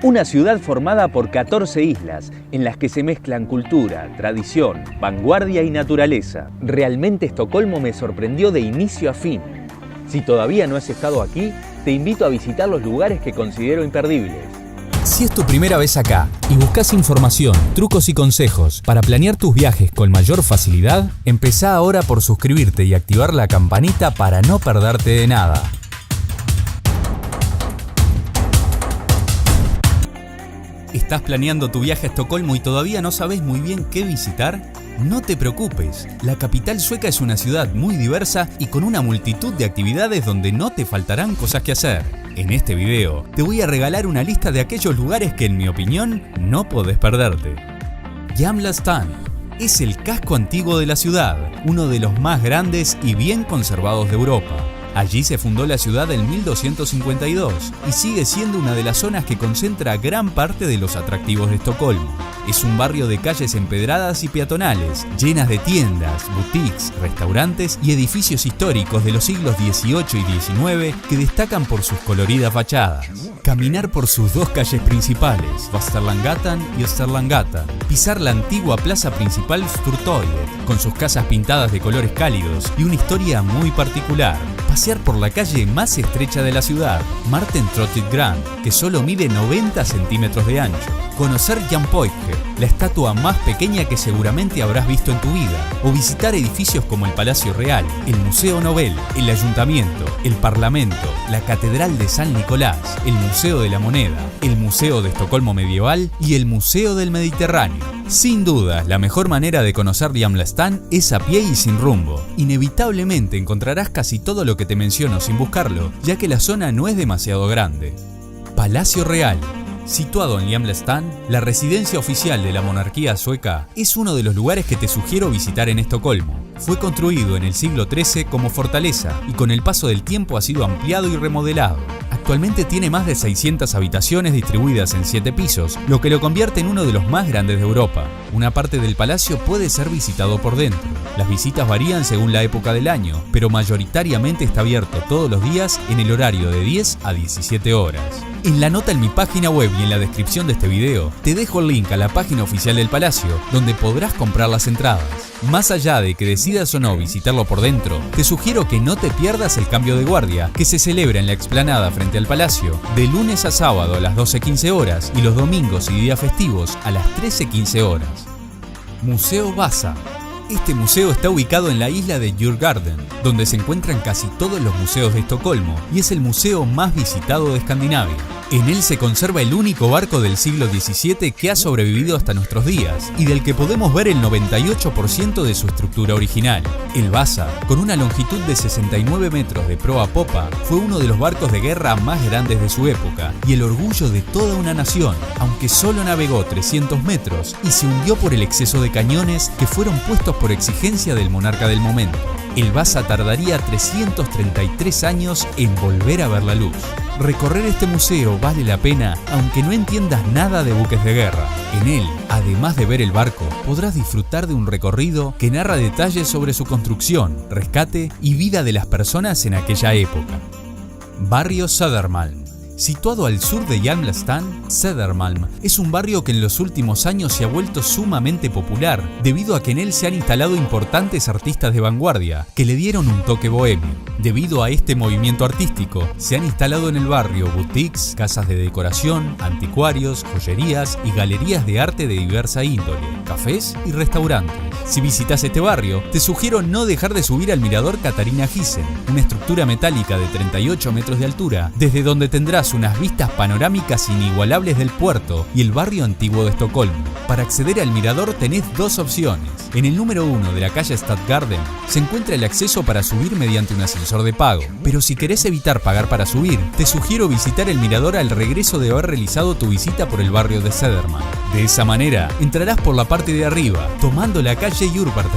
Una ciudad formada por 14 islas, en las que se mezclan cultura, tradición, vanguardia y naturaleza. Realmente Estocolmo me sorprendió de inicio a fin. Si todavía no has estado aquí, te invito a visitar los lugares que considero imperdibles. Si es tu primera vez acá y buscas información, trucos y consejos para planear tus viajes con mayor facilidad, empezá ahora por suscribirte y activar la campanita para no perderte de nada. ¿Estás planeando tu viaje a Estocolmo y todavía no sabes muy bien qué visitar? No te preocupes, la capital sueca es una ciudad muy diversa y con una multitud de actividades donde no te faltarán cosas que hacer. En este video te voy a regalar una lista de aquellos lugares que, en mi opinión, no podés perderte. Gamla stan es el casco antiguo de la ciudad, uno de los más grandes y bien conservados de Europa. Allí se fundó la ciudad en 1252 y sigue siendo una de las zonas que concentra gran parte de los atractivos de Estocolmo. Es un barrio de calles empedradas y peatonales, llenas de tiendas, boutiques, restaurantes y edificios históricos de los siglos XVIII y XIX que destacan por sus coloridas fachadas. Caminar por sus dos calles principales, Västerlånggatan y Österlånggatan, pisar la antigua plaza principal Stortorget, con sus casas pintadas de colores cálidos y una historia muy particular. Pasear por la calle más estrecha de la ciudad, Martentrottet Grand, que solo mide 90 centímetros de ancho. Conocer Jan Poike, la estatua más pequeña que seguramente habrás visto en tu vida. O visitar edificios como el Palacio Real, el Museo Nobel, el Ayuntamiento, el Parlamento, la Catedral de San Nicolás, el Museo de la Moneda, el Museo de Estocolmo Medieval y el Museo del Mediterráneo. Sin duda, la mejor manera de conocer Gamla stan es a pie y sin rumbo. Inevitablemente encontrarás casi todo lo que te menciono sin buscarlo, ya que la zona no es demasiado grande. Palacio Real. Situado en Gamla stan, la residencia oficial de la monarquía sueca, es uno de los lugares que te sugiero visitar en Estocolmo. Fue construido en el siglo XIII como fortaleza y con el paso del tiempo ha sido ampliado y remodelado. Actualmente tiene más de 600 habitaciones distribuidas en 7 pisos, lo que lo convierte en uno de los más grandes de Europa. Una parte del palacio puede ser visitado por dentro. Las visitas varían según la época del año, pero mayoritariamente está abierto todos los días en el horario de 10 a 17 horas. En la nota en mi página web y en la descripción de este video, te dejo el link a la página oficial del palacio, donde podrás comprar las entradas. Más allá de que decidas o no visitarlo por dentro, te sugiero que no te pierdas el cambio de guardia, que se celebra en la explanada frente al palacio, de lunes a sábado a las 12:15 horas y los domingos y días festivos a las 13:15 horas. Museo Vasa. Este museo está ubicado en la isla de Djurgården, donde se encuentran casi todos los museos de Estocolmo y es el museo más visitado de Escandinavia. En él se conserva el único barco del siglo XVII que ha sobrevivido hasta nuestros días y del que podemos ver el 98% de su estructura original. El Vasa, con una longitud de 69 metros de proa a popa, fue uno de los barcos de guerra más grandes de su época y el orgullo de toda una nación, aunque solo navegó 300 metros y se hundió por el exceso de cañones que fueron puestos por exigencia del monarca del momento. El Vasa tardaría 333 años en volver a ver la luz. Recorrer este museo vale la pena aunque no entiendas nada de buques de guerra. En él, además de ver el barco, podrás disfrutar de un recorrido que narra detalles sobre su construcción, rescate y vida de las personas en aquella época. Barrio Södermalm. Situado al sur de Gamla stan, Södermalm es un barrio que en los últimos años se ha vuelto sumamente popular debido a que en él se han instalado importantes artistas de vanguardia que le dieron un toque bohemio. Debido a este movimiento artístico, se han instalado en el barrio boutiques, casas de decoración, anticuarios, joyerías y galerías de arte de diversa índole, cafés y restaurantes. Si visitas este barrio, te sugiero no dejar de subir al mirador Katarina Hyssen, una estructura metálica de 38 metros de altura, desde donde tendrás unas vistas panorámicas inigualables del puerto y el barrio antiguo de Estocolmo. Para acceder al mirador tenés dos opciones. En el número 1 de la calle Stadgarden se encuentra el acceso para subir mediante un ascensor de pago, pero si querés evitar pagar para subir, te sugiero visitar el mirador al regreso de haber realizado tu visita por el barrio de Södermalm. De esa manera, entrarás por la parte de arriba, tomando la calle Djurgården,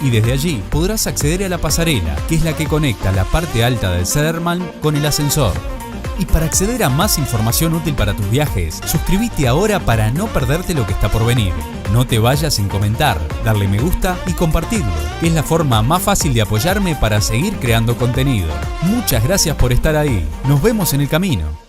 y desde allí podrás acceder a la pasarela, que es la que conecta la parte alta de Södermalm con el ascensor. Y para acceder a más información útil para tus viajes, suscríbete ahora para no perderte lo que está por venir. No te vayas sin comentar, darle me gusta y compartirlo, que es la forma más fácil de apoyarme para seguir creando contenido. Muchas gracias por estar ahí. Nos vemos en el camino.